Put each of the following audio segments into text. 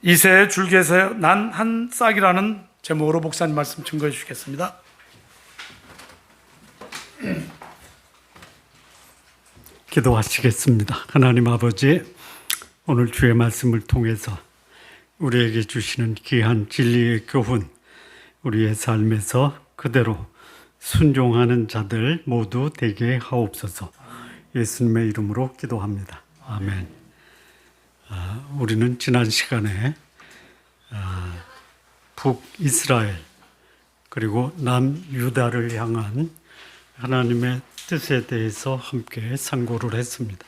이새의 줄기에서 난 한 싹이라는 제목으로 목사님 말씀 증거해 주시겠습니다. 기도하시겠습니다. 하나님 아버지, 오늘 주의 말씀을 통해서 우리에게 주시는 귀한 진리의 교훈, 우리의 삶에서 그대로 순종하는 자들 모두 되게 하옵소서. 예수님의 이름으로 기도합니다. 아멘. 우리는 지난 시간에 북이스라엘 그리고 남유다를 향한 하나님의 뜻에 대해서 함께 상고를 했습니다.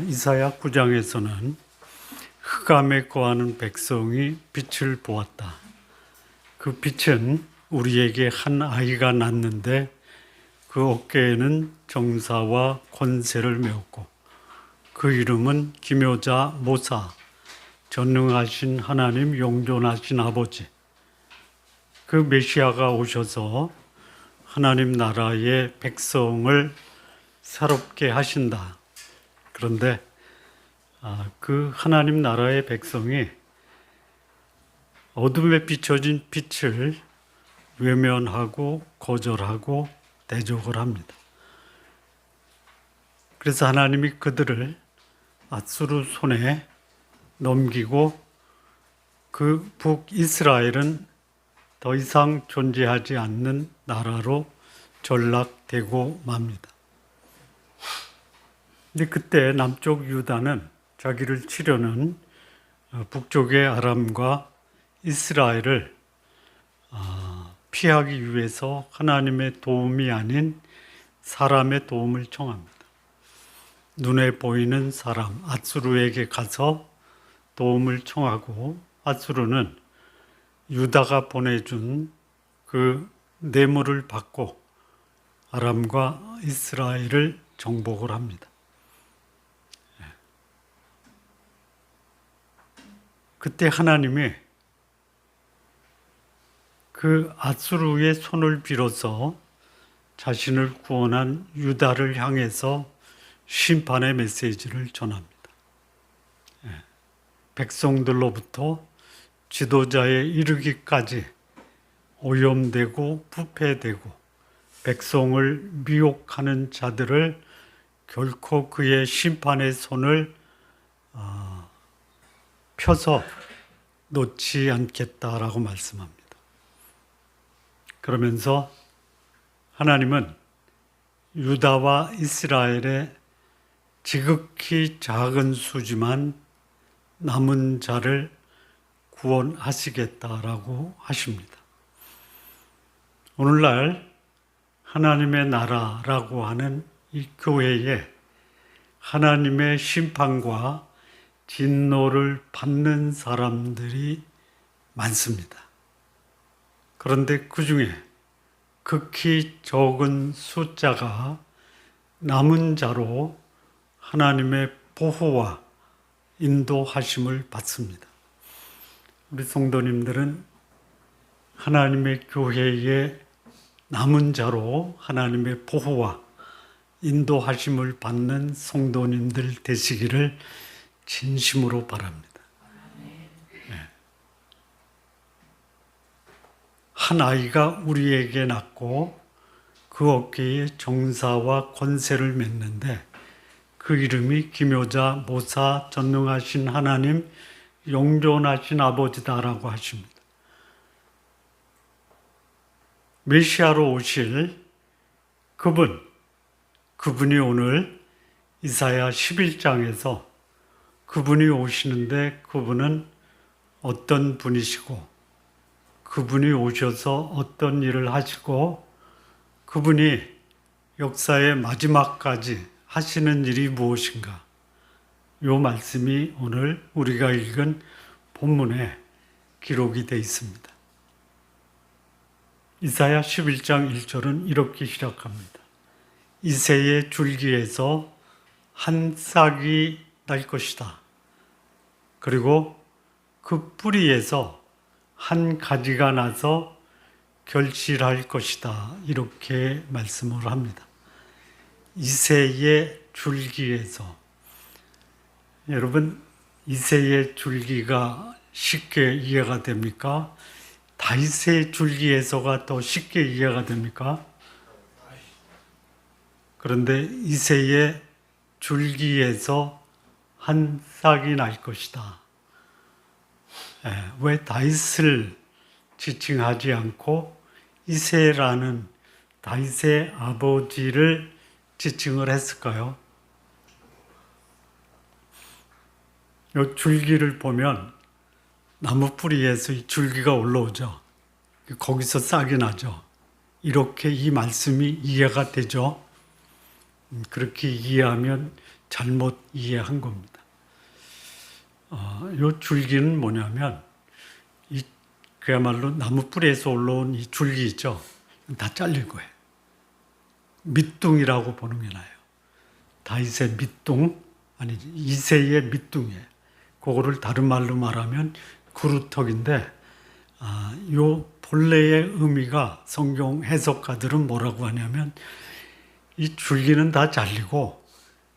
이사야 9장에서는 흑암에 거하는 백성이 빛을 보았다. 그 빛은 우리에게 한 아이가 낳는데 그 어깨에는 정사와 권세를 메웠고 그 이름은 기묘자 모사, 전능하신 하나님, 용존하신 아버지. 그 메시아가 오셔서 하나님 나라의 백성을 새롭게 하신다. 그런데 그 하나님 나라의 백성이 어둠에 비춰진 빛을 외면하고 거절하고 대적을 합니다. 그래서 하나님이 그들을 앗수르 손에 넘기고 그 북이스라엘은 더 이상 존재하지 않는 나라로 전락되고 맙니다. 근데 그때 남쪽 유다는 자기를 치려는 북쪽의 아람과 이스라엘을 피하기 위해서 하나님의 도움이 아닌 사람의 도움을 청합니다. 눈에 보이는 사람 앗수르에게 가서 도움을 청하고 앗수르는 유다가 보내준 그 뇌물을 받고 아람과 이스라엘을 정복을 합니다. 그때 하나님이 그 앗수르의 손을 빌어서 자신을 구원한 유다를 향해서 심판의 메시지를 전합니다. 백성들로부터 지도자에 이르기까지 오염되고 부패되고 백성을 미혹하는 자들을 결코 그의 심판의 손을 펴서 놓지 않겠다라고 말씀합니다. 그러면서 하나님은 유다와 이스라엘의 지극히 작은 수지만 남은 자를 구원하시겠다라고 하십니다. 오늘날 하나님의 나라라고 하는 이 교회에 하나님의 심판과 진노를 받는 사람들이 많습니다. 그런데 그 중에 극히 적은 숫자가 남은 자로 하나님의 보호와 인도하심을 받습니다. 우리 성도님들은 하나님의 교회의 남은 자로 하나님의 보호와 인도하심을 받는 성도님들 되시기를 진심으로 바랍니다. 한 아이가 우리에게 낳고 그 어깨에 정사와 권세를 맺는데 그 이름이 기묘자 모사 전능하신 하나님 용존하신 아버지다라고 하십니다. 메시아로 오실 그분이 오늘 이사야 11장에서 그분이 오시는데 그분은 어떤 분이시고 그분이 오셔서 어떤 일을 하시고 그분이 역사의 마지막까지 하시는 일이 무엇인가? 이 말씀이 오늘 우리가 읽은 본문에 기록이 되어 있습니다. 이사야 11장 1절은 이렇게 시작합니다. 이새의 줄기에서 한 싹이 날 것이다. 그리고 그 뿌리에서 한 가지가 나서 결실할 것이다. 이렇게 말씀을 합니다. 이새의 줄기에서 여러분 이새의 줄기가 쉽게 이해가 됩니까? 다윗의 줄기에서가 더 쉽게 이해가 됩니까? 그런데 이새의 줄기에서 한 싹이 날 것이다. 왜 다윗을 지칭하지 않고 이새라는 다윗의 아버지를 지칭을 했을까요? 이 줄기를 보면 나무 뿌리에서 이 줄기가 올라오죠. 거기서 싹이 나죠. 이렇게 이 말씀이 이해가 되죠. 그렇게 이해하면 잘못 이해한 겁니다. 이 줄기는 뭐냐면 그야말로 나무 뿌리에서 올라온 이 줄기 있죠. 다 잘릴 거예요. 밑둥이라고 보는 게 나아요. 다윗의 밑둥, 아니 이새의 밑둥이에요. 그거를 다른 말로 말하면 구루턱인데, 요 본래의 의미가 성경 해석가들은 뭐라고 하냐면 이 줄기는 다 잘리고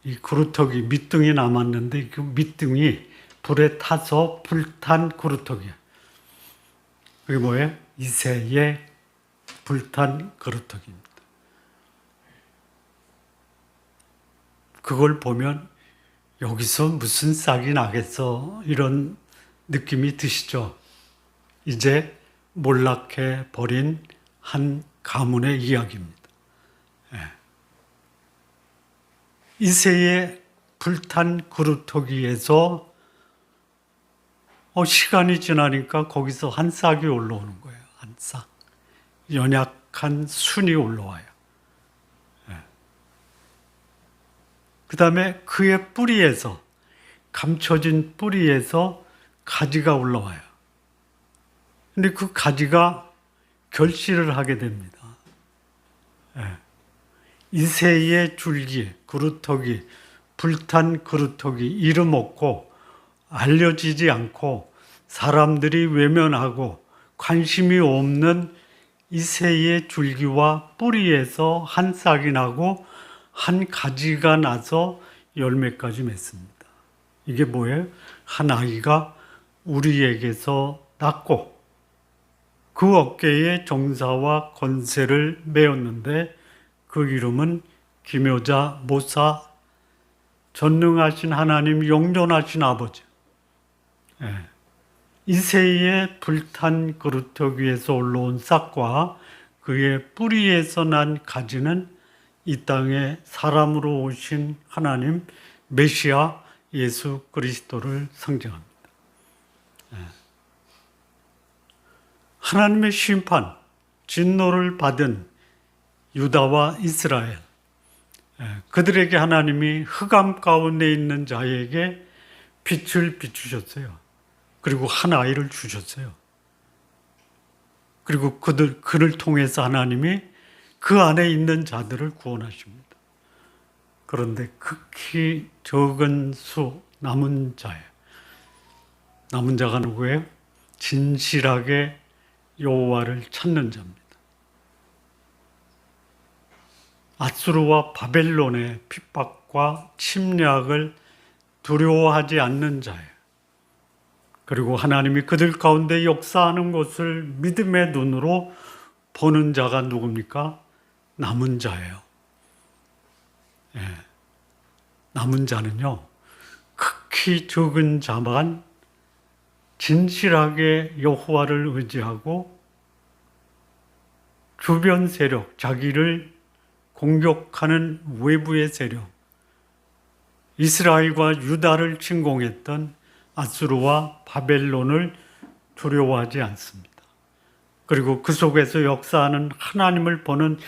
이 구루턱이 밑둥이 남았는데 그 밑둥이 불에 타서 불탄 구루턱이에요. 그게 뭐예요? 이새의 불탄 구루턱입니다. 그걸 보면 여기서 무슨 싹이 나겠어 이런 느낌이 드시죠? 이제 몰락해 버린 한 가문의 이야기입니다. 이새의 불탄 구루터기에서 시간이 지나니까 거기서 한 싹이 올라오는 거예요. 한 싹. 연약한 순이 올라와요. 그 다음에 그의 뿌리에서, 감춰진 뿌리에서 가지가 올라와요. 근데 그 가지가 결실을 하게 됩니다. 이새의 줄기, 그루터기, 불탄 그루터기, 이름 없고 알려지지 않고 사람들이 외면하고 관심이 없는 이새의 줄기와 뿌리에서 한 싹이 나고 한 가지가 나서 열매까지 맺습니다. 이게 뭐예요? 한 아이가 우리에게서 낳고 그 어깨에 정사와 권세를 메었는데 그 이름은 기묘자 모사, 전능하신 하나님, 영존하신 아버지. 이새의 불탄 그루터 위에서 올라온 싹과 그의 뿌리에서 난 가지는 이 땅에 사람으로 오신 하나님 메시아 예수 그리스도를 상징합니다. 하나님의 심판, 진노를 받은 유다와 이스라엘, 그들에게 하나님이 흑암 가운데 있는 자에게 빛을 비추셨어요. 그리고 한 아이를 주셨어요. 그리고 그를 통해서 하나님이 그 안에 있는 자들을 구원하십니다. 그런데 극히 적은 수 남은 자예요. 남은 자가 누구예요? 진실하게 여호와를 찾는 자입니다. 아수르와 바벨론의 핍박과 침략을 두려워하지 않는 자예요. 그리고 하나님이 그들 가운데 역사하는 것을 믿음의 눈으로 보는 자가 누굽니까? 남은 자예요. 남은 자는요, 극히 적은 자만 진실하게 여호와를 의지하고 주변 세력, 자기를 공격하는 외부의 세력, 이스라엘과 유다를 침공했던 아수르와 바벨론을 두려워하지 않습니다. 그리고 그 속에서 역사하는 하나님을 보는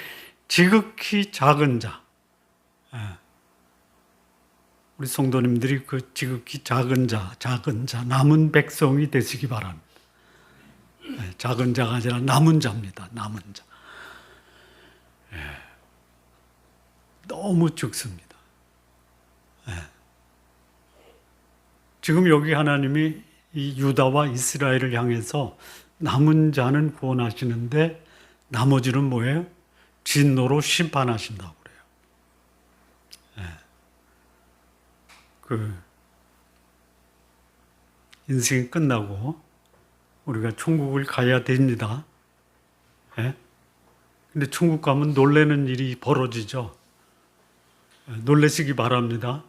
지극히 작은 자, 우리 성도님들이 그 지극히 작은 자, 남은 백성이 되시기 바랍니다. 작은 자가 아니라 남은 자입니다. 남은 자. 너무 적습니다. 지금 여기 하나님이 이 유다와 이스라엘을 향해서 남은 자는 구원하시는데 나머지는 뭐예요? 진노로 심판하신다고 그래요. 인생이 끝나고 우리가 천국을 가야 됩니다. 예? 근데 천국 가면 놀라는 일이 벌어지죠. 놀라시기 바랍니다.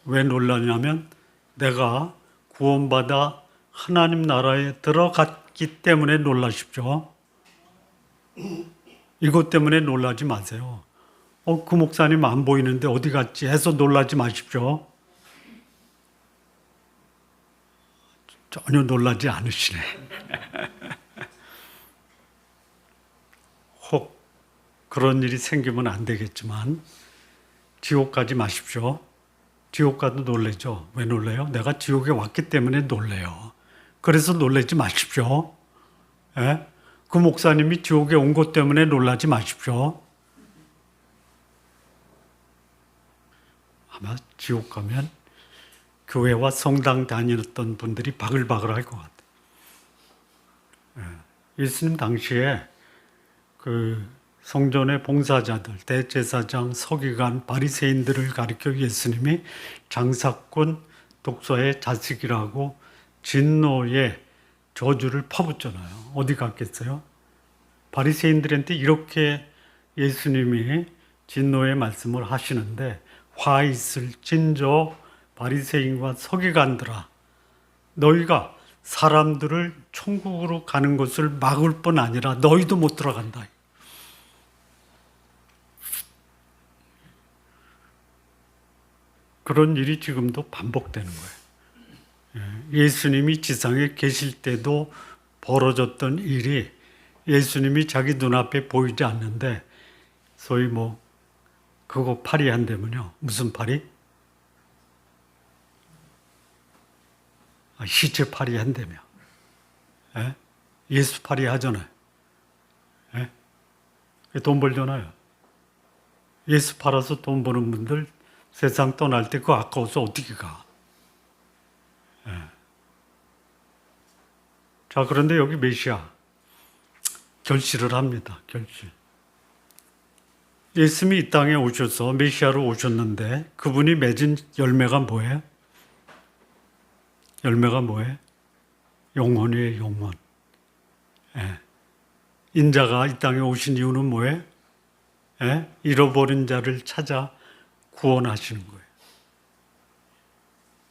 왜 놀라냐면 내가 구원받아 하나님 나라에 들어갔기 때문에 놀라십시오. 이것 때문에 놀라지 마세요. 그 목사님 안 보이는데 어디 갔지 해서 놀라지 마십시오. 전혀 놀라지 않으시네. 혹 그런 일이 생기면 안 되겠지만 지옥 가지 마십시오. 지옥 가도 놀래죠. 왜 놀래요? 내가 지옥에 왔기 때문에 놀래요. 그래서 놀라지 마십시오. 예? 그 목사님이 지옥에 온 것 때문에 놀라지 마십시오. 아마 지옥 가면 교회와 성당 다녔던 분들이 바글바글 할 것 같아요. 예수님 당시에 그 성전의 봉사자들, 대제사장, 서기관, 바리새인들을 가리켜 예수님이 장사꾼, 독소의 자식이라고 진노의 저주를 퍼붓잖아요. 어디 갔겠어요? 바리새인들한테 이렇게 예수님이 진노의 말씀을 하시는데 화 있을 진저 바리새인과 서기관들아, 너희가 사람들을 천국으로 가는 것을 막을 뿐 아니라 너희도 못 들어간다. 그런 일이 지금도 반복되는 거예요. 예수님이 지상에 계실 때도 벌어졌던 일이 예수님이 자기 눈앞에 보이지 않는데 소위 그거 파리 한다면요. 무슨 파리? 시체 파리 한다며. 예수 파리 하잖아요. 돈 벌잖아요. 예수 팔아서 돈 버는 분들 세상 떠날 때 그거 아까워서 어떻게 가? 자, 그런데 여기 메시아 결실을 합니다. 결실. 예수님이 이 땅에 오셔서 메시아로 오셨는데 그분이 맺은 열매가 뭐예요? 열매가 뭐예요? 영혼이에요, 영혼. 인자가 이 땅에 오신 이유는 뭐예요? 잃어버린 자를 찾아 구원하시는 거예요.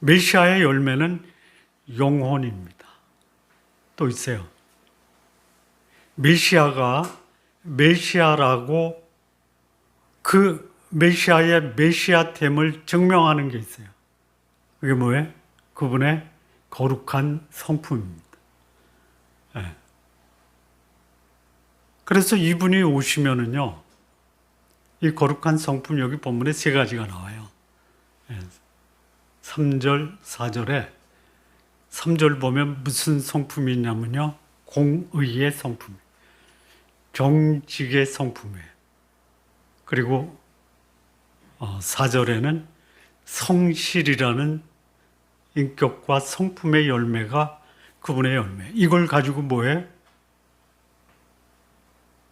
메시아의 열매는 영혼입니다. 또 있어요. 메시아가 메시아라고 그 메시아의 메시아됨을 증명하는 게 있어요. 그게 뭐예요? 그분의 거룩한 성품입니다. 그래서 이분이 오시면은요, 이 거룩한 성품 여기 본문에 세 가지가 나와요. 3절, 4절에 3절 보면 무슨 성품이 있냐면요, 공의의 성품, 정직의 성품이에요. 그리고 4절에는 성실이라는 인격과 성품의 열매가 그분의 열매. 이걸 가지고 뭐해?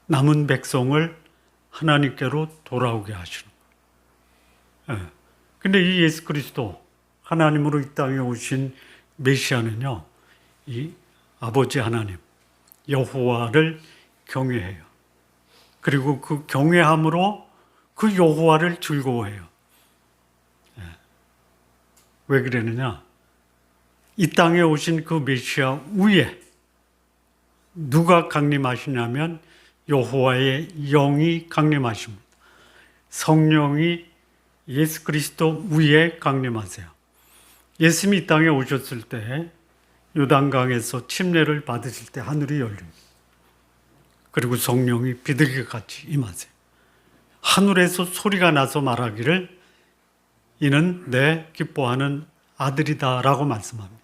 남은 백성을 하나님께로 돌아오게 하시는 거예요. 근데 이 예수 그리스도 하나님으로 이 땅에 오신 메시아는요, 이 아버지 하나님 여호와를 경외해요. 그리고 그 경외함으로 그 여호와를 즐거워해요. 왜 그러느냐? 이 땅에 오신 그 메시아 위에 누가 강림하시냐면 여호와의 영이 강림하십니다. 성령이 예수 그리스도 위에 강림하세요. 예수님이 이 땅에 오셨을 때 요단강에서 침례를 받으실 때 하늘이 열립니다. 그리고 성령이 비둘기같이 임하세요. 하늘에서 소리가 나서 말하기를 이는 내 기뻐하는 아들이다 라고 말씀합니다.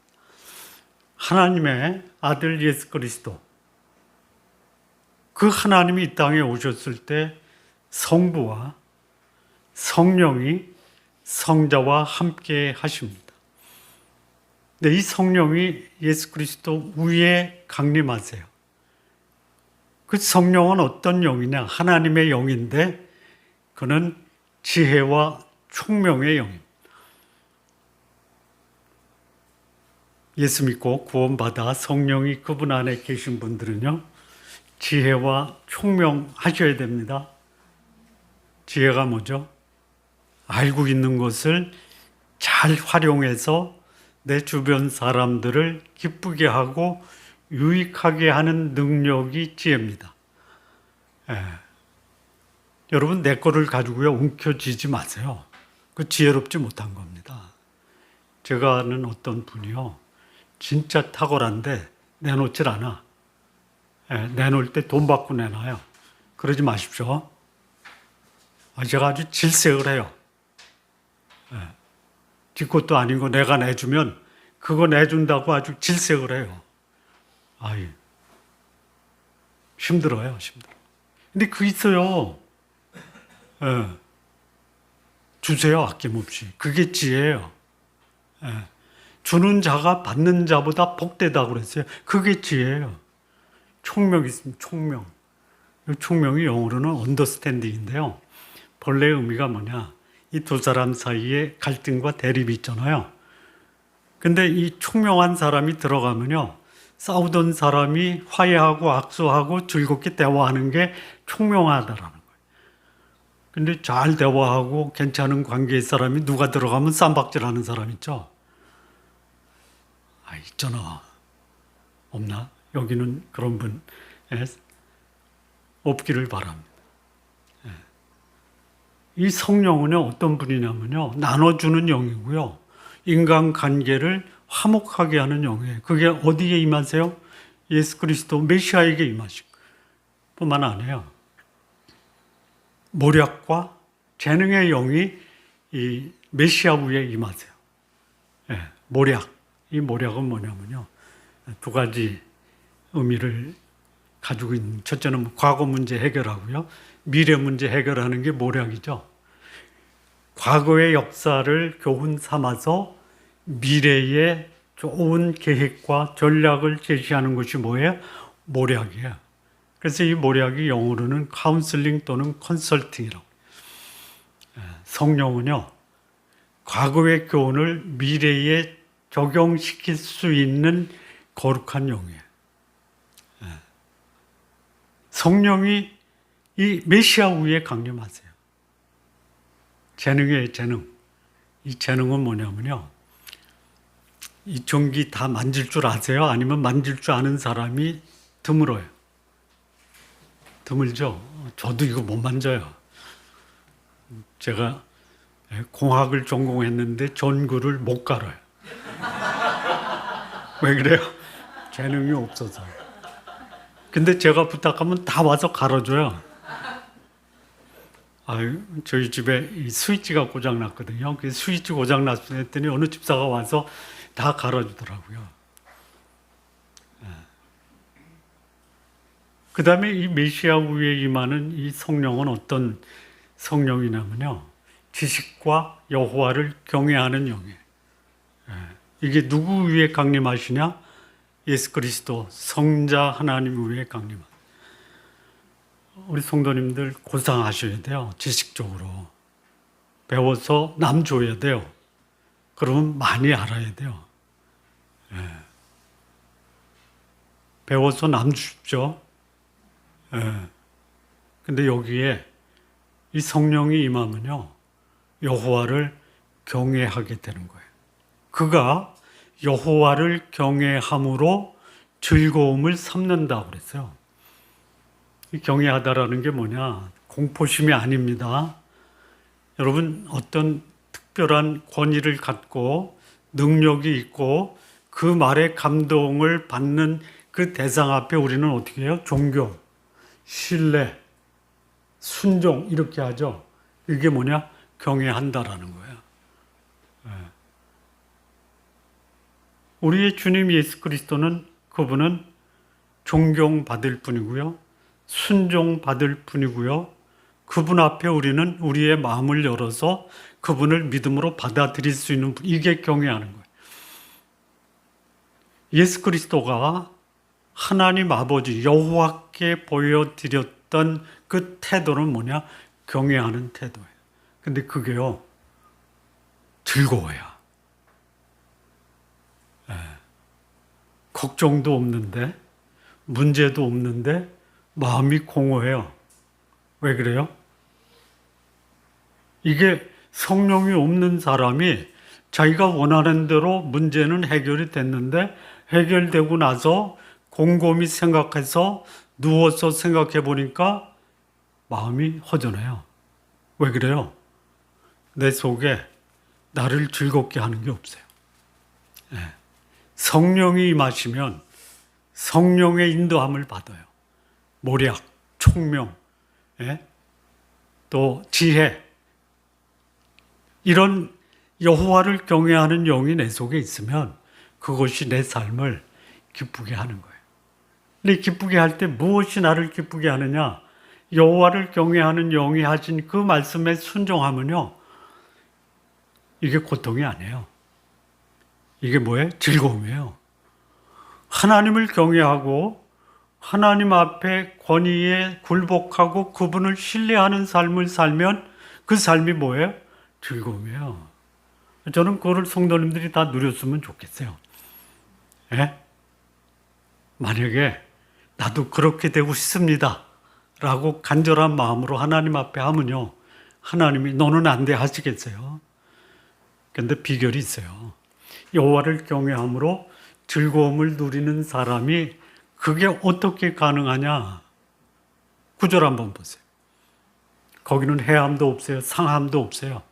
하나님의 아들 예수 그리스도, 그 하나님이 이 땅에 오셨을 때 성부와 성령이 성자와 함께 하십니다. 근데 이 성령이 예수 그리스도 위에 강림하세요. 그 성령은 어떤 영이냐? 하나님의 영인데 그는 지혜와 총명의 영입니다. 예수 믿고 구원받아 성령이 그분 안에 계신 분들은요, 지혜와 총명하셔야 됩니다. 지혜가 뭐죠? 알고 있는 것을 잘 활용해서 내 주변 사람들을 기쁘게 하고 유익하게 하는 능력이 지혜입니다. 예. 여러분, 내 거를 가지고요 움켜쥐지 마세요. 그 지혜롭지 못한 겁니다. 제가 아는 어떤 분이요, 진짜 탁월한데 내놓질 않아. 예, 내놓을 때 돈 받고 내놔요. 그러지 마십시오. 제가 아주 질색을 해요. 예, 지 것도 아니고 내가 내주면 그거 내준다고 아주 질색을 해요. 아이, 힘들어요, 힘들어. 근데 그 있어요. 예, 주세요, 아낌없이. 그게 지혜예요. 예, 주는 자가 받는 자보다 복되다고 그랬어요. 그게 지혜예요. 총명 있으면 총명. 총명이 영어로는 언더스탠딩인데요. 본래 의미가 뭐냐? 이 두 사람 사이에 갈등과 대립이 있잖아요. 근데 이 총명한 사람이 들어가면요, 싸우던 사람이 화해하고 악수하고 즐겁게 대화하는 게 총명하다라는 거예요. 근데 잘 대화하고 괜찮은 관계의 사람이 누가 들어가면 쌈박질하는 사람 있죠? 있잖아. 없나? 여기는 그런 분 없기를 바랍니다. 이 성령은요, 어떤 분이냐면요, 나눠주는 영이고요, 인간관계를 화목하게 하는 영이에요. 그게 어디에 임하세요? 예수 그리스도 메시아에게 임하시고 뿐만 아니에요. 모략과 재능의 영이 이 메시아 위에 임하세요. 모략. 이 모략은 뭐냐면요, 두 가지 의미를 가지고 있는, 첫째는 과거 문제 해결하고요, 미래 문제 해결하는 게 모략이죠. 과거의 역사를 교훈 삼아서 미래의 좋은 계획과 전략을 제시하는 것이 뭐예요? 모략이에요. 그래서 이 모략이 영어로는 카운슬링 또는 컨설팅이라고. 성령은요, 과거의 교훈을 미래에 적용시킬 수 있는 거룩한 영이에요. 성령이 이 메시아 위에 강림하세요. 재능의 재능. 이 재능은 뭐냐면요, 이 전기 다 만질 줄 아세요? 아니면 만질 줄 아는 사람이 드물어요. 드물죠? 저도 이거 못 만져요. 제가 공학을 전공했는데 전구를 못 갈아요. 왜 그래요? 재능이 없어서. 근데 제가 부탁하면 다 와서 갈아줘요. 저희 집에 이 스위치가 고장났거든요. 그 스위치 고장났을 했더니 어느 집사가 와서 다 갈아주더라고요. 그 다음에 이 메시아 위에 임하는 이 성령은 어떤 성령이냐면요, 지식과 여호와를 경외하는 영이에요. 이게 누구 위에 강림하시냐? 예수 그리스도 성자 하나님 위에 강림하시죠. 우리 성도님들 고상하셔야 돼요. 지식적으로 배워서 남 줘야 돼요. 그러면 많이 알아야 돼요. 배워서 남 주십시오. 근데 여기에 이 성령이 임하면요, 여호와를 경외하게 되는 거예요. 그가 여호와를 경외함으로 즐거움을 삼는다고 그랬어요. 이 경외하다라는 게 뭐냐? 공포심이 아닙니다. 여러분, 어떤 특별한 권위를 갖고 능력이 있고 그 말에 감동을 받는 그 대상 앞에 우리는 어떻게 해요? 존경, 신뢰, 순종 이렇게 하죠. 이게 뭐냐? 경외한다라는 거예요. 우리의 주님 예수 그리스도는, 그분은 존경받을 분이고요, 순종받을 분이고요, 그분 앞에 우리는 우리의 마음을 열어서 그분을 믿음으로 받아들일 수 있는 분, 이게 경외하는 거예요. 예수 그리스도가 하나님 아버지 여호와께 보여드렸던 그 태도는 뭐냐? 경외하는 태도예요. 근데 그게요, 즐거워요. 걱정도 없는데 문제도 없는데 마음이 공허해요. 왜 그래요? 이게 성령이 없는 사람이 자기가 원하는 대로 문제는 해결이 됐는데 해결되고 나서 곰곰이 생각해서 누워서 생각해 보니까 마음이 허전해요. 왜 그래요? 내 속에 나를 즐겁게 하는 게 없어요. 성령이 임하시면 성령의 인도함을 받아요. 모략, 총명, 또 지혜, 이런 여호와를 경외하는 영이 내 속에 있으면 그것이 내 삶을 기쁘게 하는 거예요. 근데 기쁘게 할 때 무엇이 나를 기쁘게 하느냐? 여호와를 경외하는 영이 하신 그 말씀에 순종하면요, 이게 고통이 아니에요. 이게 뭐예요? 즐거움이에요. 하나님을 경외하고 하나님 앞에 권위에 굴복하고 그분을 신뢰하는 삶을 살면 그 삶이 뭐예요? 즐거움이에요. 저는 그거를 성도님들이 다 누렸으면 좋겠어요. 만약에 나도 그렇게 되고 싶습니다 라고 간절한 마음으로 하나님 앞에 하면요, 하나님이 너는 안 돼 하시겠어요. 근데 비결이 있어요. 여호와를 경외함으로 즐거움을 누리는 사람이 그게 어떻게 가능하냐? 구절 한번 보세요. 거기는 해함도 없어요. 상함도 없어요.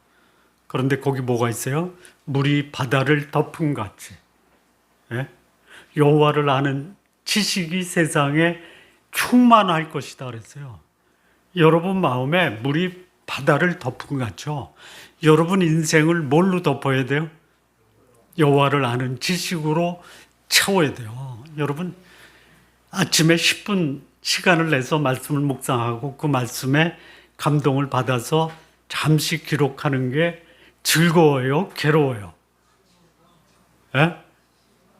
그런데 거기 뭐가 있어요? 물이 바다를 덮은 같이. 여호와를 아는 지식이 세상에 충만할 것이다 그랬어요. 여러분 마음에 물이 바다를 덮은 것 같죠? 여러분 인생을 뭘로 덮어야 돼요? 여호와를 아는 지식으로 채워야 돼요. 여러분 아침에 10분 시간을 내서 말씀을 묵상하고 그 말씀에 감동을 받아서 잠시 기록하는 게 즐거워요? 괴로워요?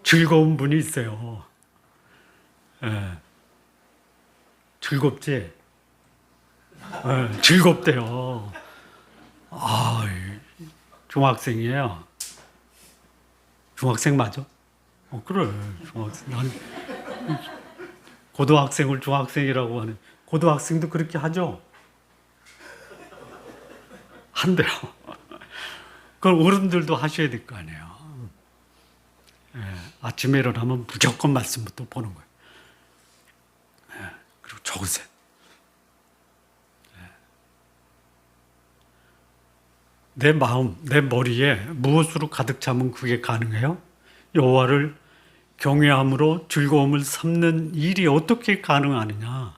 즐거운 분이 있어요. 즐겁지? 즐겁대요. 중학생이에요. 중학생 맞아? 그래. 중학생. 난 고등학생을 중학생이라고 하는, 고등학생도 그렇게 하죠? 한대요. 그럼 어른들도 하셔야 될 거 아니에요. 아침에 일어나면 무조건 말씀부터 보는 거예요. 그리고 적으세요. 내 마음, 내 머리에 무엇으로 가득 차면 그게 가능해요? 여호와를 경외함으로 즐거움을 삼는 일이 어떻게 가능하느냐?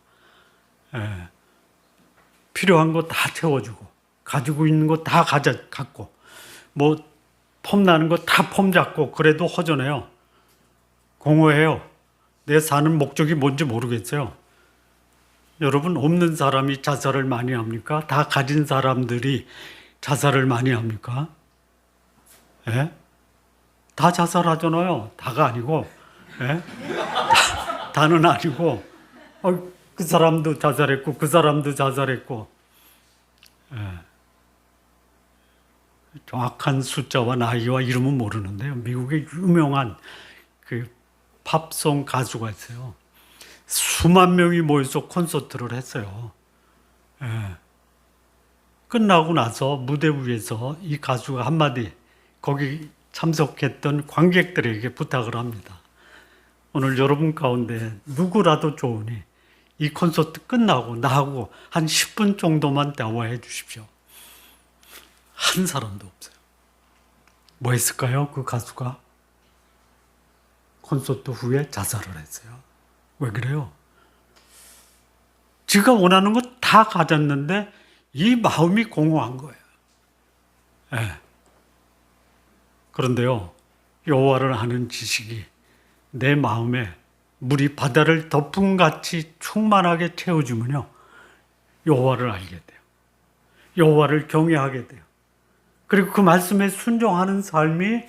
필요한 거 다 채워주고, 가지고 있는 거 다 갖고, 뭐 폼나는 거 다 폼 잡고 그래도 허전해요. 공허해요. 내 사는 목적이 뭔지 모르겠어요. 여러분, 없는 사람이 자살을 많이 합니까? 다 가진 사람들이 자살을 많이 합니까? 다 자살하잖아요. 다가 아니고, 다는 아니고, 그 사람도 자살했고, 그 사람도 자살했고, 정확한 숫자와 나이와 이름은 모르는데요. 미국의 유명한 그 팝송 가수가 있어요. 수만 명이 모여서 콘서트를 했어요. 끝나고 나서 무대 위에서 이 가수가 한마디 거기 참석했던 관객들에게 부탁을 합니다. 오늘 여러분 가운데 누구라도 좋으니 이 콘서트 끝나고 나하고 한 10분 정도만 대화해 주십시오. 한 사람도 없어요. 뭐 했을까요? 그 가수가 콘서트 후에 자살을 했어요. 왜 그래요? 지가 원하는 거 다 가졌는데 이 마음이 공허한 거예요. 그런데요, 여호와를 아는 지식이 내 마음에 물이 바다를 덮은 같이 충만하게 채워주면요, 여호와를 알게 돼요. 여호와를 경외하게 돼요. 그리고 그 말씀에 순종하는 삶이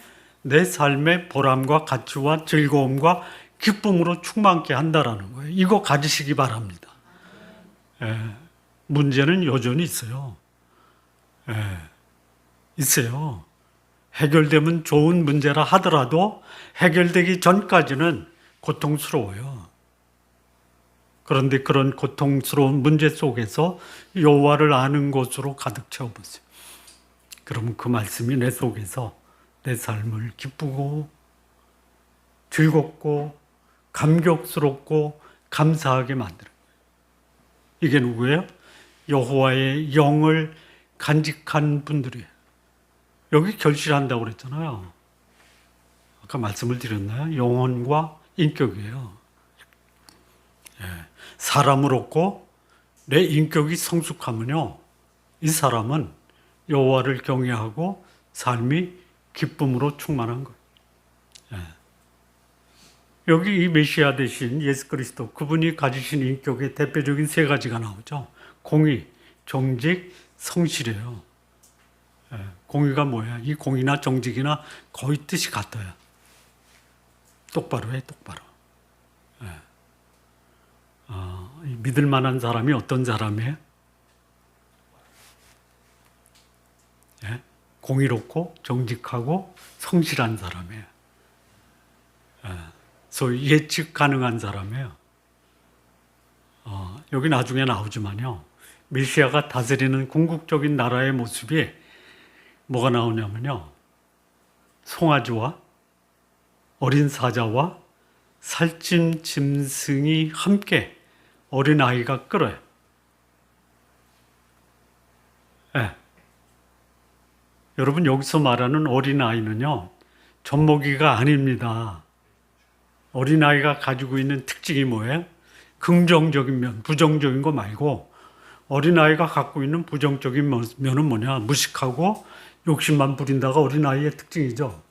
내 삶의 보람과 가치와 즐거움과 기쁨으로 충만케 한다라는 거예요. 이거 가지시기 바랍니다. 문제는 여전히 있어요. 있어요. 해결되면 좋은 문제라 하더라도 해결되기 전까지는 고통스러워요. 그런데 그런 고통스러운 문제 속에서 여호와를 아는 것으로 가득 채워보세요. 그러면 그 말씀이 내 속에서 내 삶을 기쁘고 즐겁고 감격스럽고 감사하게 만들어요. 이게 누구예요? 여호와의 영을 간직한 분들이에요. 여기 결실한다고 그랬잖아요. 아까 말씀을 드렸나요? 영혼과 인격이에요. 예. 사람을 얻고 내 인격이 성숙하면요, 이 사람은 여호와를 경외하고 삶이 기쁨으로 충만한 거예요. 예. 여기 이 메시아 대신 예수 그리스도, 그분이 가지신 인격의 대표적인 세 가지가 나오죠. 공의, 정직, 성실이에요. 예. 공의가 뭐야? 이 공의나 정직이나 거의 뜻이 같아요. 똑바로 해, 똑바로. 예. 믿을 만한 사람이 어떤 사람이에요? 예? 공의롭고 정직하고 성실한 사람이에요. 예. 소위 예측 가능한 사람이에요. 여기 나중에 나오지만요, 메시아가 다스리는 궁극적인 나라의 모습이 뭐가 나오냐면요, 송아지와 어린 사자와 살찐 짐승이 함께 어린아이가 끌어요. 예. 여러분, 여기서 말하는 어린아이는요, 젖먹이가 아닙니다. 어린아이가 가지고 있는 특징이 뭐예요? 긍정적인 면, 부정적인 거 말고, 어린아이가 갖고 있는 부정적인 면은 뭐냐? 무식하고 욕심만 부린다가 어린아이의 특징이죠.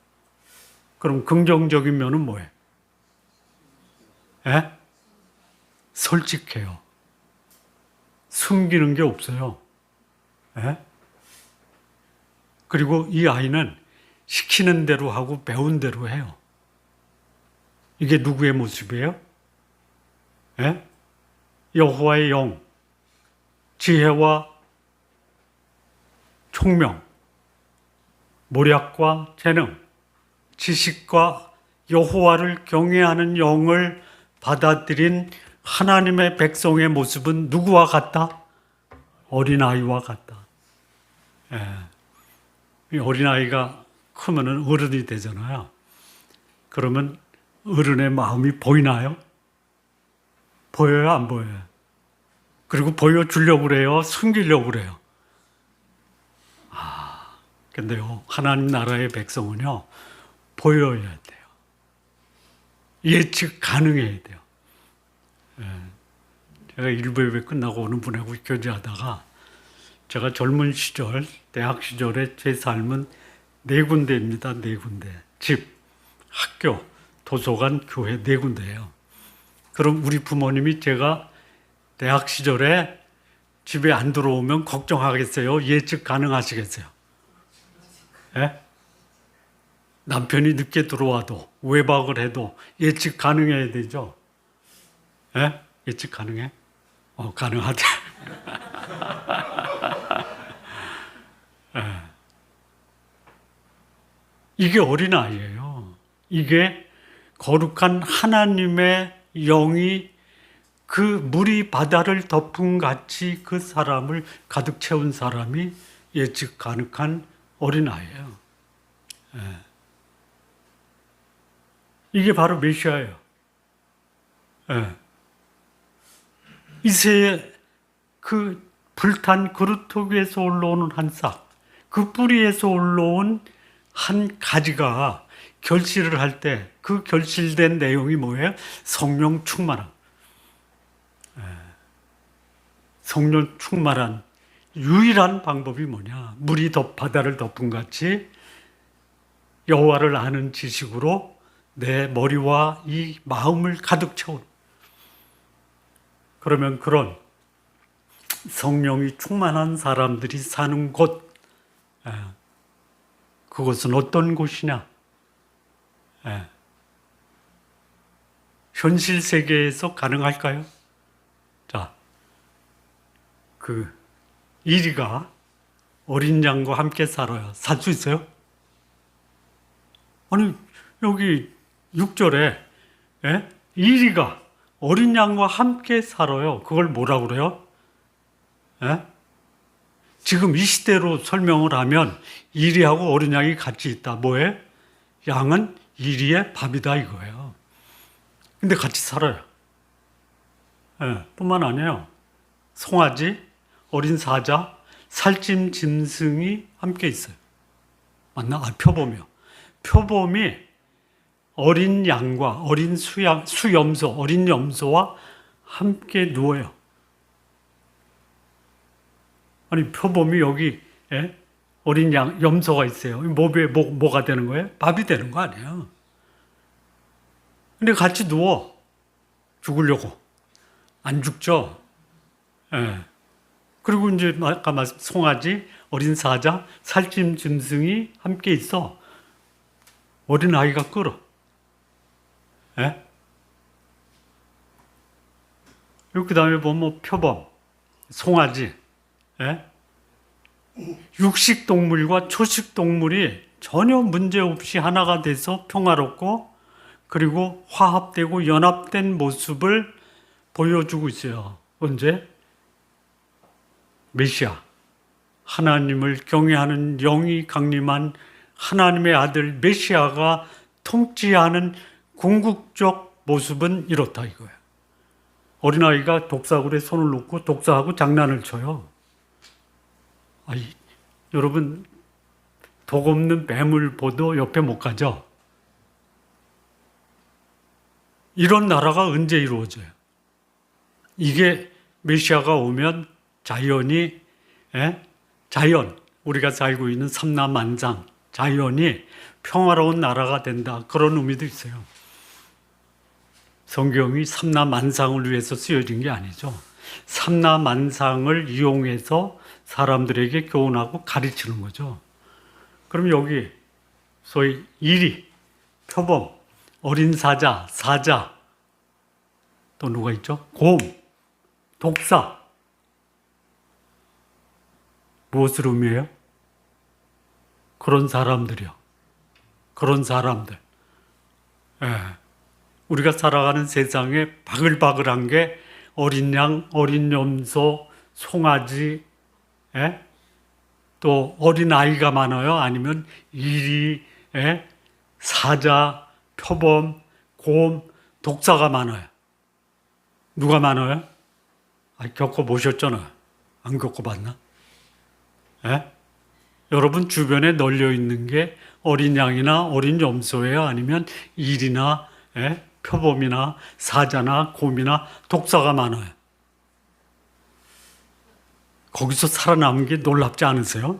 그럼 긍정적인 면은 뭐예요? 예? 솔직해요. 숨기는 게 없어요. 예? 그리고 이 아이는 시키는 대로 하고 배운 대로 해요. 이게 누구의 모습이에요? 예? 여호와의 영, 지혜와 총명, 모략과 재능, 지식과 여호와를 경외하는 영을 받아들인 하나님의 백성의 모습은 누구와 같다? 어린아이와 같다. 예. 이 어린아이가 크면은 어른이 되잖아요. 그러면 어른의 마음이 보이나요? 보여요, 안 보여요? 그리고 보여주려고 그래요? 숨기려고 그래요? 근데요, 하나님 나라의 백성은요, 보여야 돼요. 예측 가능해야 돼요. 예. 제가 일부 예배 끝나고 오는 분하고 교제하다가, 제가 젊은 시절, 대학 시절에 제 삶은 네 군데입니다. 네 군데. 집, 학교, 도서관, 교회 네 군데예요. 그럼 우리 부모님이 제가 대학 시절에 집에 안 들어오면 걱정하겠어요? 예측 가능하시겠어요? 예? 남편이 늦게 들어와도 외박을 해도 예측 가능해야 되죠? 예? 예측 가능해? 가능하대. 예. 이게 어린아이예요. 이게 거룩한 하나님의 영이 그 물이 바다를 덮은 같이 그 사람을 가득 채운 사람이 예측 가능한 어린아이예요. 예. 이게 바로 메시아예요. 예. 이새의 그 불탄 그루터 위에서 올라오는 한 싹, 그 뿌리에서 올라온 한 가지가 결실을 할 때 그 결실된 내용이 뭐예요? 성령 충만함. 성령 충만한 유일한 방법이 뭐냐? 물이 바다를 덮은 같이 여호와를 아는 지식으로 내 머리와 이 마음을 가득 채운. 그러면 그런 성령이 충만한 사람들이 사는 곳, 그것은 어떤 곳이냐? 현실 세계에서 가능할까요? 자, 이리가 어린 양과 함께 살아요. 살 수 있어요? 아니, 여기 6절에 이리가 어린 양과 함께 살아요. 그걸 뭐라고 그래요? 예? 지금 이 시대로 설명을 하면 이리하고 어린 양이 같이 있다. 뭐에? 양은 이리의 밥이다 이거예요. 근데 같이 살아요. 예, 뿐만 아니에요. 송아지, 어린 사자, 살찜 짐승이 함께 있어요. 맞나? 표범이요. 표범이 어린 양과 어린 수염소, 어린 염소와 함께 누워요. 아니, 표범이 여기, 예? 어린 염소가 있어요. 뭐가 되는 거예요? 밥이 되는 거 아니에요. 근데 같이 누워. 죽으려고. 안 죽죠? 예. 그리고 이제 아까 말씀 송아지, 어린 사자, 살찜 짐승이 함께 있어. 어린 아이가 끌어. 예? 그 다음에 보면 뭐 표범, 송아지, 예? 육식 동물과 초식 동물이 전혀 문제 없이 하나가 돼서 평화롭고 그리고 화합되고 연합된 모습을 보여주고 있어요. 언제? 메시아, 하나님을 경외하는 영이 강림한 하나님의 아들 메시아가 통치하는 궁극적 모습은 이렇다 이거예요. 어린아이가 독사굴에 손을 놓고 독사하고 장난을 쳐요. 여러분, 독 없는 뱀을 보도 옆에 못 가죠? 이런 나라가 언제 이루어져요? 이게 메시아가 오면 자연이, 자연, 우리가 살고 있는 삼라만상, 자연이 평화로운 나라가 된다. 그런 의미도 있어요. 성경이 삼라만상을 위해서 쓰여진 게 아니죠. 삼라만상을 이용해서 사람들에게 교훈하고 가르치는 거죠. 그럼 여기 소위 이리, 표범, 어린 사자, 또 누가 있죠? 곰, 독사. 무엇을 의미해요? 그런 사람들이요. 그런 사람들. 예. 우리가 살아가는 세상에 바글바글한 게 어린 양, 어린 염소, 송아지, 예? 또 어린 아이가 많아요. 아니면 이리, 예? 사자, 표범, 곰, 독사가 많아요. 누가 많아요? 겪어보셨잖아요. 안 겪어봤나? 예? 여러분 주변에 널려 있는 게 어린 양이나 어린 염소예요? 아니면 일이나 예? 표범이나 사자나 곰이나 독사가 많아요. 거기서 살아남은 게 놀랍지 않으세요?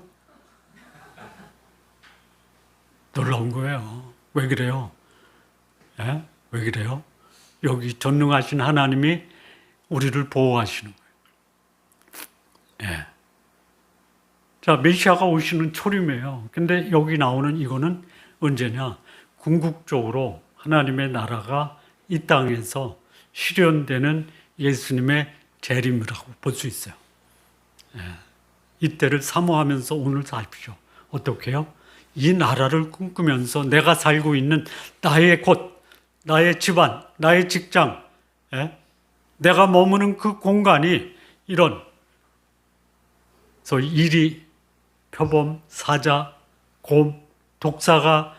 놀라운 거예요. 왜 그래요? 예? 왜 그래요? 여기 전능하신 하나님이 우리를 보호하시는 거예요. 예. 자, 메시아가 오시는 초림이에요. 근데 여기 나오는 이거는 언제냐? 궁극적으로 하나님의 나라가 이 땅에서 실현되는 예수님의 재림이라고 볼 수 있어요. 예. 이때를 사모하면서 오늘 사십시오. 어떻게 해요? 이 나라를 꿈꾸면서 내가 살고 있는 나의 곳, 나의 집안, 나의 직장, 예? 내가 머무는 그 공간이 이런 소위 이리, 표범, 사자, 곰, 독사가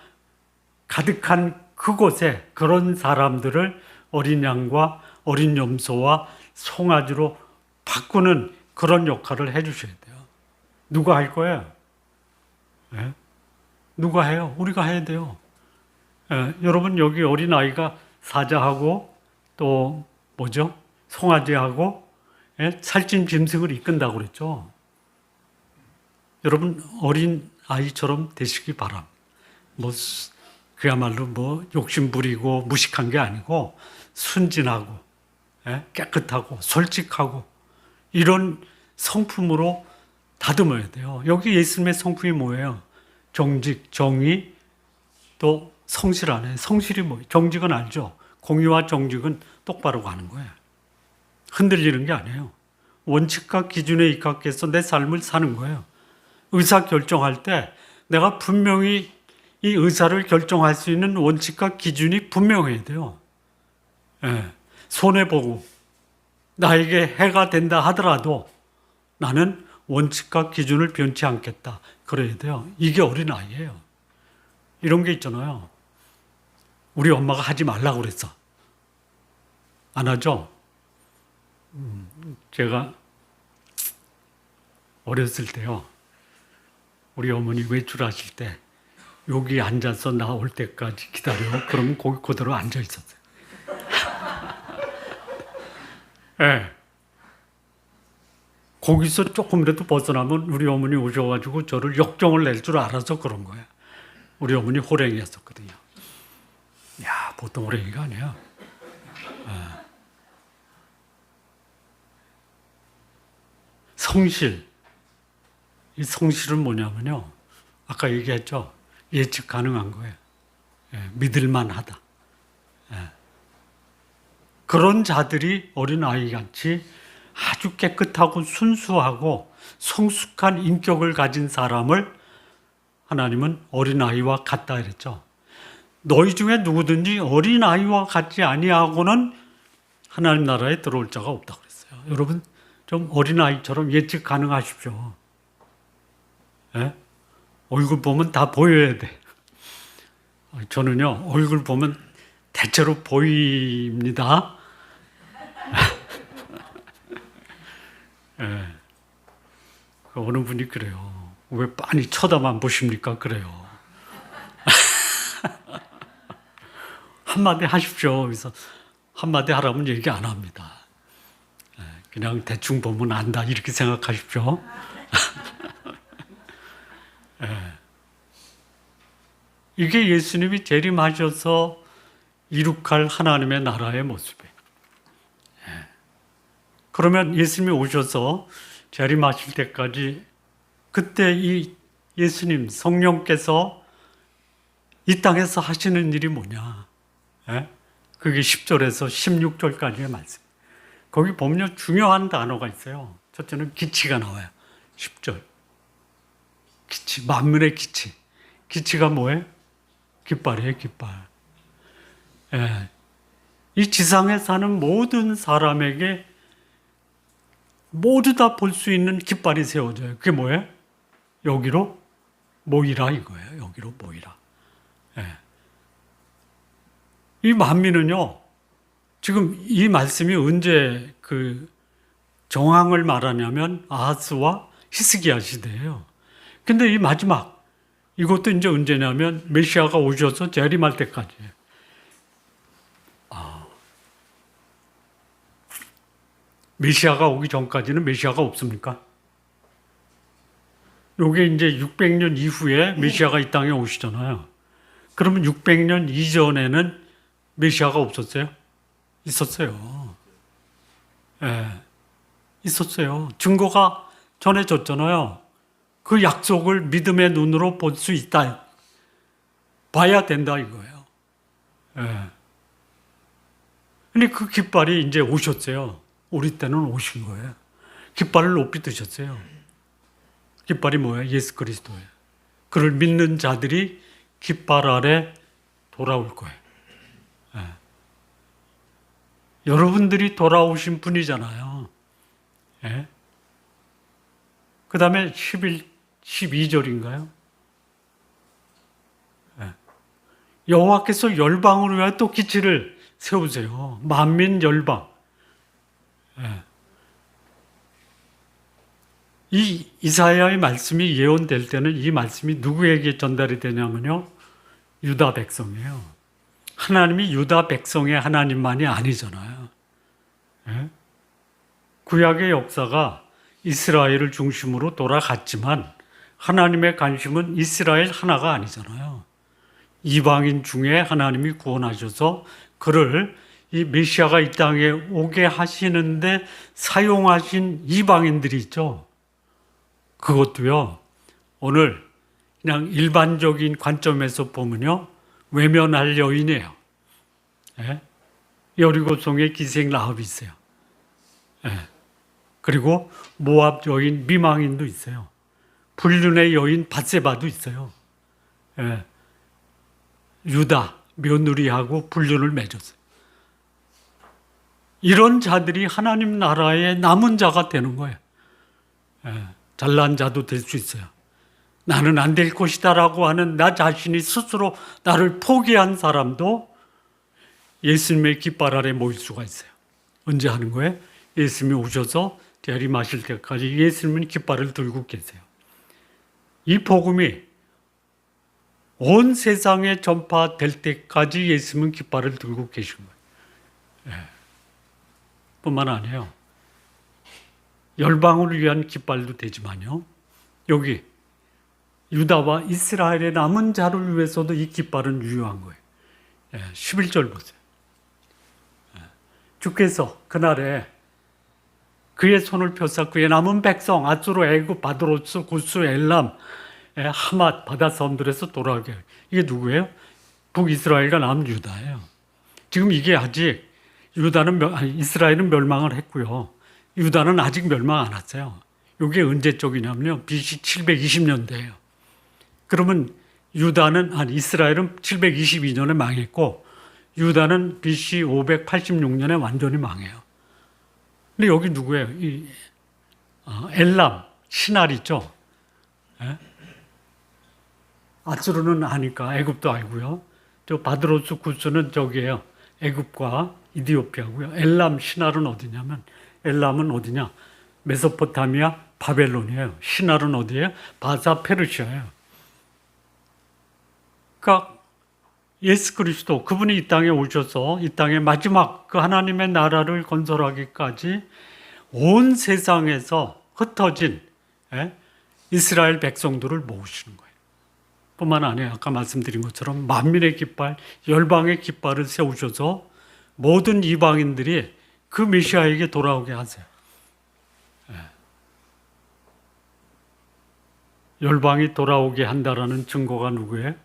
가득한 그곳에 그런 사람들을 어린 양과 어린 염소와 송아지로 바꾸는 그런 역할을 해주셔야 돼요. 누가 할 거예요? 예? 누가 해요? 우리가 해야 돼요. 예, 여러분 여기 어린아이가 사자하고 또 뭐죠? 송아지하고 예? 살찐 짐승을 이끈다고 그랬죠. 여러분 어린 아이처럼 되시기 바랍니다. 그야말로 욕심 부리고 무식한 게 아니고 순진하고 예? 깨끗하고 솔직하고 이런 성품으로 다듬어야 돼요. 여기 예수님의 성품이 뭐예요? 정직, 정의, 또 성실 안에 성실이 뭐예요? 정직은 알죠? 공의와 정직은 똑바로 가는 거예요. 흔들리는 게 아니에요. 원칙과 기준에 입각해서 내 삶을 사는 거예요. 의사 결정할 때 내가 분명히 이 의사를 결정할 수 있는 원칙과 기준이 분명해야 돼요. 손해보고 나에게 해가 된다 하더라도 나는 원칙과 기준을 변치 않겠다. 그래야 돼요. 이게 어린아이예요. 이런 게 있잖아요. 우리 엄마가 하지 말라고 그랬어. 안 하죠? 제가 어렸을 때요. 우리 어머니 외출하실 때 여기 앉아서 나올 때까지 기다려. 그러면 거기 그대로 앉아 있었어요. 네. 거기서 조금이라도 벗어나면 우리 어머니 오셔가지고 저를 역정을 낼 줄 알아서 그런 거예요. 우리 어머니 호랭이였었거든요. 야, 보통 호랭이가 아니야. 성실. 이 성실은 뭐냐면요. 아까 얘기했죠. 예측 가능한 거예요. 믿을만 하다. 그런 자들이 어린아이 같이 아주 깨끗하고 순수하고 성숙한 인격을 가진 사람을 하나님은 어린아이와 같다 이랬죠. 너희 중에 누구든지 어린아이와 같지 아니하고는 하나님 나라에 들어올 자가 없다고 그랬어요. 여러분 좀 어린아이처럼 예측 가능하십시오. 얼굴 보면 다 보여야 돼. 저는요 얼굴 보면 대체로 보입니다. 어느 분이 그래요. 왜 빤히 쳐다만 보십니까? 그래요. 한마디 하십시오. 그래서 한마디 하라면 얘기 안 합니다. 그냥 대충 보면 안다 이렇게 생각하십시오. 이게 예수님이 재림하셔서 이룩할 하나님의 나라의 모습이에요. 그러면 예수님이 오셔서 재림하실 때까지 그때 이 예수님 성령께서 이 땅에서 하시는 일이 뭐냐? 그게 10절에서 16절까지의 말씀. 거기 보면 중요한 단어가 있어요. 첫째는 기치가 나와요. 10절. 기치, 만물의 기치. 기치가 뭐예요? 깃발이에요, 깃발. 이 지상에 사는 모든 사람에게 모두 다 볼 수 있는 깃발이 세워져요. 그게 뭐예요? 여기로 모이라 이거예요. 여기로 모이라. 이 만민은요, 지금 이 말씀이 언제 그 정황을 말하냐면 아하스와 히스기야 시대예요. 근데 이 마지막 이것도 이제 언제냐면 메시아가 오셔서 재림할 때까지예요. 메시아가 오기 전까지는 메시아가 없습니까? 요게 이제 600년 이후에 메시아가 이 땅에 오시잖아요. 그러면 600년 이전에는 메시아가 없었어요? 있었어요. 있었어요. 증거가 전해졌잖아요. 그 약속을 믿음의 눈으로 볼 수 있다. 봐야 된다 이거예요. 근데 그 깃발이 이제 오셨어요. 우리 때는 오신 거예요. 깃발을 높이 드셨어요. 깃발이 뭐예요? 예수 그리스도예요. 그를 믿는 자들이 깃발 아래 돌아올 거예요. 여러분들이 돌아오신 분이잖아요. 그 다음에 12절인가요? 여호와께서 열방을 위하여 또 기치를 세우세요. 만민 열방. 이 이사야의 말씀이 예언될 때는 이 말씀이 누구에게 전달이 되냐면요. 유다 백성이에요. 하나님이 유다 백성의 하나님만이 아니잖아요. 구약의 역사가 이스라엘을 중심으로 돌아갔지만 하나님의 관심은 이스라엘 하나가 아니잖아요. 이방인 중에 하나님이 구원하셔서 그를 이 메시아가 이 땅에 오게 하시는데 사용하신 이방인들이 있죠. 그것도요, 오늘 그냥 일반적인 관점에서 보면요, 외면할 여인이에요. 여리고성에 기생 라합이 있어요. 그리고 모압 여인 미망인도 있어요. 불륜의 여인 밧세바도 있어요. 유다 며느리하고 불륜을 맺었어요. 이런 자들이 하나님 나라의 남은 자가 되는 거예요. 잘난 자도 될 수 있어요. 나는 안 될 것이다라고 하는 나 자신이 스스로 나를 포기한 사람도 예수님의 깃발 아래 모일 수가 있어요. 언제 하는 거예요? 예수님이 오셔서 재림하실 때까지 예수님은 깃발을 들고 계세요. 이 복음이 온 세상에 전파될 때까지 예수님은 깃발을 들고 계신 거예요. 뿐만 아니에요. 열방을 위한 깃발도 되지만요. 여기 유다와 이스라엘의 남은 자를 위해서도 이 깃발은 유효한 거예요. 11절 보세요. 주께서 그날에 그의 손을 펴사 그의 남은 백성 아수르, 애굽, 바드로스, 구스, 엘람, 하맛 바다 섬들에서 돌아오게 해요. 이게 누구예요? 북이스라엘과 남유다예요. 지금 이게 아직 이스라엘은 멸망을 했고요. 유다는 아직 멸망 안 했어요. 이게 언제 쪽이냐면요. BC 720년대예요. 그러면 이스라엘은 722년에 망했고 유다는 BC 586년에 완전히 망해요. 근데 여기 누구예요? 엘람, 신할이죠. 아수르는 아니까 애굽도 알고요. 저 바드로스 구스는 저기예요. 애굽과 이디오피아고요. 엘람, 신할은 어디냐면 엘람은 어디냐? 메소포타미아, 바벨론이에요. 신할은 어디예요? 바사, 페르시아예요. 그러니까 예수 그리스도 그분이 이 땅에 오셔서 이 땅의 마지막 그 하나님의 나라를 건설하기까지 온 세상에서 흩어진 이스라엘 백성들을 모으시는 거예요. 뿐만 아니라 아까 말씀드린 것처럼 만민의 깃발, 열방의 깃발을 세우셔서 모든 이방인들이 그 메시아에게 돌아오게 하세요. 열방이 돌아오게 한다라는 증거가 누구예요?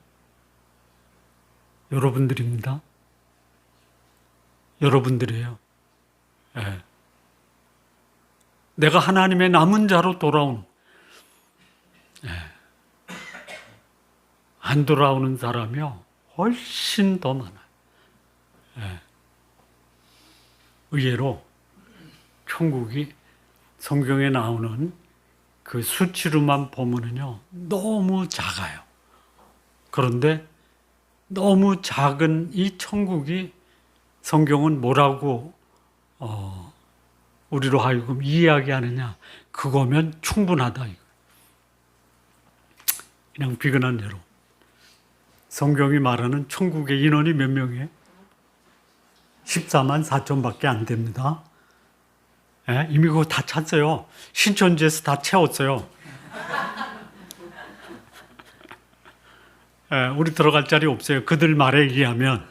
여러분들입니다. 여러분들이에요. 내가 하나님의 남은 자로 돌아온, 안 돌아오는 사람이요 훨씬 더 많아요. 의외로 천국이 성경에 나오는 그 수치로만 보면은요 너무 작아요. 그런데 너무 작은 이 천국이 성경은 뭐라고 우리로 하여금 이해하게 그거면 충분하다. 그냥 비근한 예로 성경이 말하는 천국의 인원이 몇 명이에요? 14만 4천밖에 안 됩니다. 이미 그거 다 찼어요. 신천지에서 다 채웠어요. 우리 들어갈 자리 없어요. 그들 말에 의하면.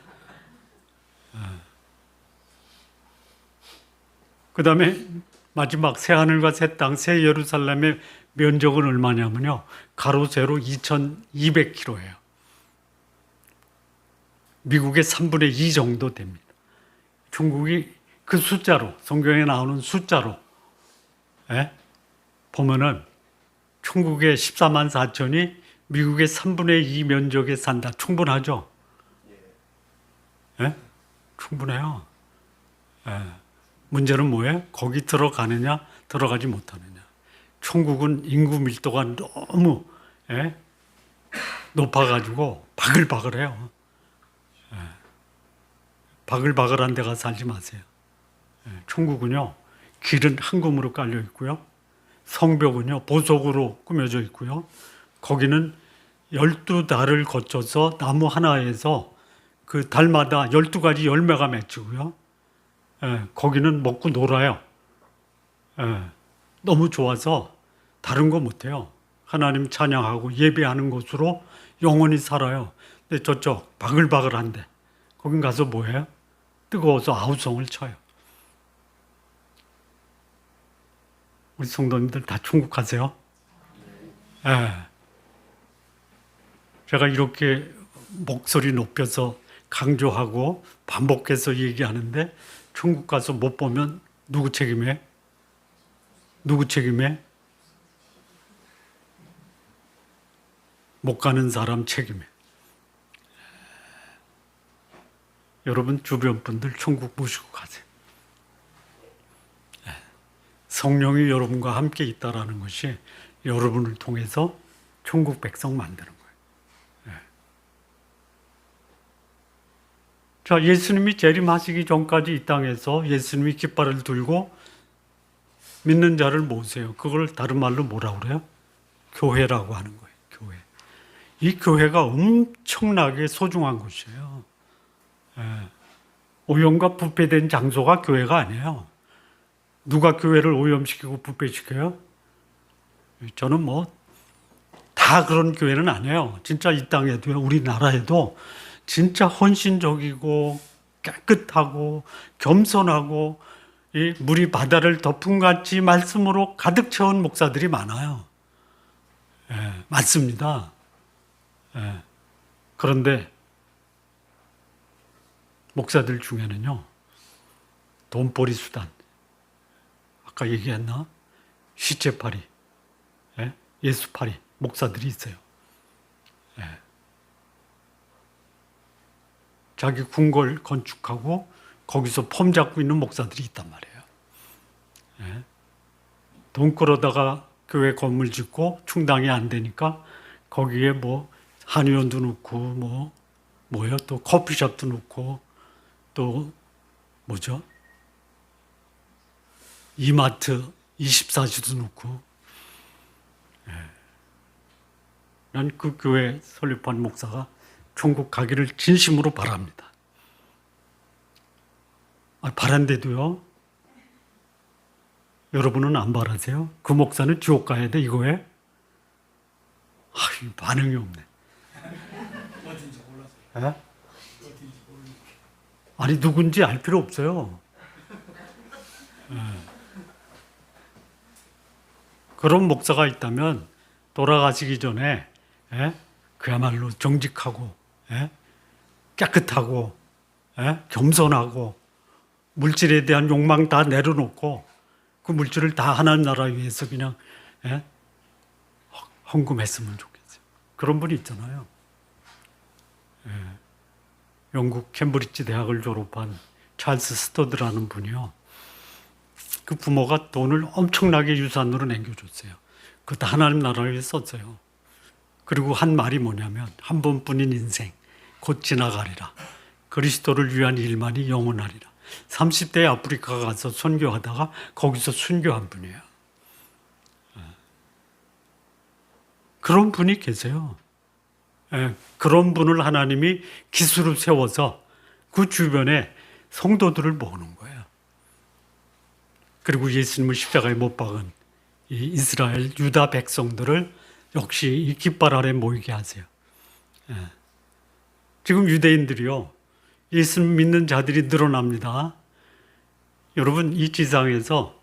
그 다음에 마지막 새하늘과 새 땅, 새 예루살렘의 면적은 얼마냐면요. 가로 세로 2200km예요. 미국의 3분의 2 정도 됩니다. 중국이 그 숫자로, 성경에 나오는 숫자로 보면은 중국의 14만 4천이 미국의 3분의 2 면적에 산다. 충분하죠? 충분해요. 문제는 뭐예요? 거기 들어가느냐, 들어가지 못하느냐. 천국은 인구 밀도가 너무 높아가지고 바글바글해요. 바글바글한 데 가서 살지 마세요. 천국은요, 길은 황금으로 깔려 있고요. 성벽은요, 보석으로 꾸며져 있고요. 거기는 12달을 거쳐서 나무 하나에서 그 달마다 12가지 열매가 맺히고요. 거기는 먹고 놀아요. 너무 좋아서 다른 거 못해요. 하나님 찬양하고 예배하는 곳으로 영원히 살아요. 근데 저쪽 바글바글한데 거긴 가서 뭐해요? 뜨거워서 아우성을 쳐요. 우리 성도님들 다 천국 가세요? 제가 이렇게 목소리 높여서 강조하고 반복해서 얘기하는데 천국 가서 못 보면 누구 책임에? 누구 책임에? 못 가는 사람 책임에. 여러분 주변 분들 천국 모시고 가세요. 성령이 여러분과 함께 있다라는 것이 여러분을 통해서 천국 백성 만드는 거예요. 자, 예수님이 재림하시기 전까지 이 땅에서 예수님이 깃발을 들고 믿는 자를 모으세요. 그걸 다른 말로 뭐라고 그래요? 교회라고 하는 거예요. 교회. 이 교회가 엄청나게 소중한 곳이에요. 오염과 부패된 장소가 교회가 아니에요. 누가 교회를 오염시키고 부패시켜요? 저는 다 그런 교회는 아니에요. 진짜 이 땅에도요, 우리나라에도 진짜 헌신적이고 깨끗하고 겸손하고 이 물이 바다를 덮은 같이 말씀으로 가득 채운 목사들이 많아요. 많습니다. 그런데 목사들 중에는요, 돈벌이 수단, 아까 얘기했나? 시체팔이, 예수팔이 목사들이 있어요. 자기 궁궐 건축하고 거기서 폼 잡고 있는 목사들이 있단 말이에요. 돈 끌어다가 교회 건물 짓고 충당이 안 되니까 거기에 한의원도 넣고 또 커피숍도 넣고 또 이마트 24시도 넣고. 난 그 교회 설립한 목사가 천국 가기를 진심으로 바랍니다. 바란데도요, 여러분은 안 바라세요? 그 목사는 지옥 가야 돼, 이거에? 반응이 없네. 어딘지 몰라서. 아니, 누군지 알 필요 없어요. 그런 목사가 있다면 돌아가시기 전에 그야말로 정직하고 깨끗하고 겸손하고 물질에 대한 욕망 다 내려놓고 그 물질을 다 하나님 나라 위해서 그냥 헌금했으면 좋겠어요. 그런 분이 있잖아요. 영국 캠브리지 대학을 졸업한 찰스 스터드라는 분이요. 그 부모가 돈을 엄청나게 유산으로 남겨줬어요. 그거 다 하나님 나라를 위해 썼어요. 그리고 한 말이 뭐냐면, 한 번뿐인 인생 곧 지나가리라. 그리스도를 위한 일만이 영원하리라. 30대에 아프리카 가서 선교하다가 거기서 순교한 분이에요. 그런 분이 계세요. 그런 분을 하나님이 기수로 세워서 그 주변에 성도들을 모으는 거예요. 그리고 예수님을 십자가에 못 박은 이 이스라엘 유다 백성들을 역시 이 깃발 아래 모이게 하세요. 지금 유대인들이요, 예수님 믿는 자들이 늘어납니다. 여러분, 이 지상에서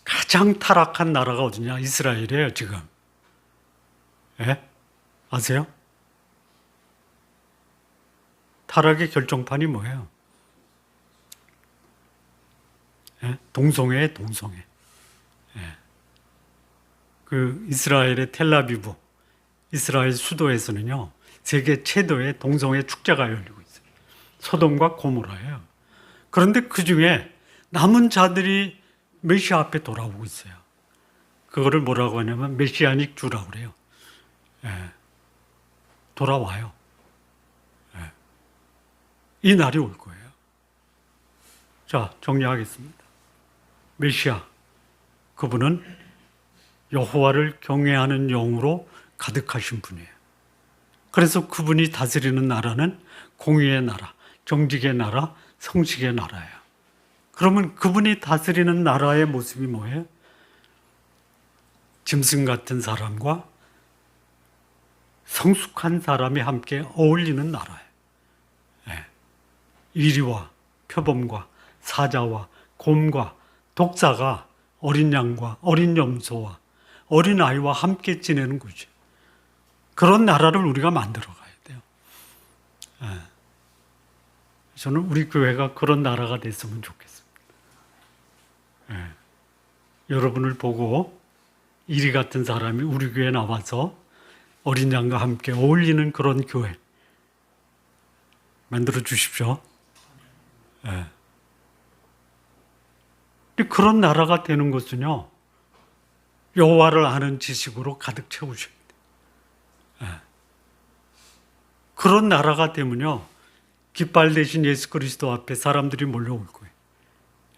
가장 타락한 나라가 어디냐? 이스라엘이에요, 지금. 아세요? 타락의 결정판이 뭐예요? 동성애에 동성애. 그 이스라엘의 텔라비브, 이스라엘 수도에서는요, 세계 최대의 동성애 축제가 열리고 있어요. 소돔과 고모라예요. 그런데 그 중에 남은 자들이 메시아 앞에 돌아오고 있어요. 그거를 뭐라고 하냐면 메시아닉 주라고 그래요. 돌아와요. 이 날이 올 거예요. 자, 정리하겠습니다. 메시아, 그분은 여호와를 경외하는 영으로 가득하신 분이에요. 그래서 그분이 다스리는 나라는 공의의 나라, 정직의 나라, 성식의 나라예요. 그러면 그분이 다스리는 나라의 모습이 뭐예요? 짐승 같은 사람과 성숙한 사람이 함께 어울리는 나라예요. 이리와 표범과 사자와 곰과 독사가 어린 양과 어린 염소와 어린 아이와 함께 지내는 곳이에요. 그런 나라를 우리가 만들어 가야 돼요. 저는 우리 교회가 그런 나라가 됐으면 좋겠습니다. 여러분을 보고 이리 같은 사람이 우리 교회에 나와서 어린 양과 함께 어울리는 그런 교회 만들어 주십시오. 그런 나라가 되는 것은요, 여호와를 아는 지식으로 가득 채우셔야 돼요. 예. 그런 나라가 되면요, 깃발 대신 예수 그리스도 앞에 사람들이 몰려올 거예요.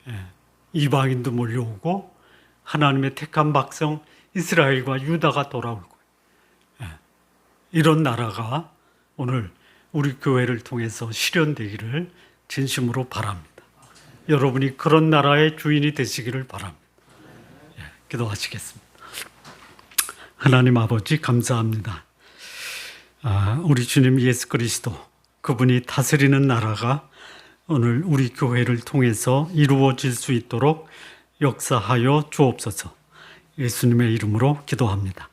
예. 이방인도 몰려오고 하나님의 택한 백성 이스라엘과 유다가 돌아올 거예요. 예. 이런 나라가 오늘 우리 교회를 통해서 실현되기를 진심으로 바랍니다. 여러분이 그런 나라의 주인이 되시기를 바랍니다. 예. 기도하시겠습니다. 하나님 아버지 감사합니다. 우리 주님 예수 그리스도 그분이 다스리는 나라가 오늘 우리 교회를 통해서 이루어질 수 있도록 역사하여 주옵소서. 예수님의 이름으로 기도합니다.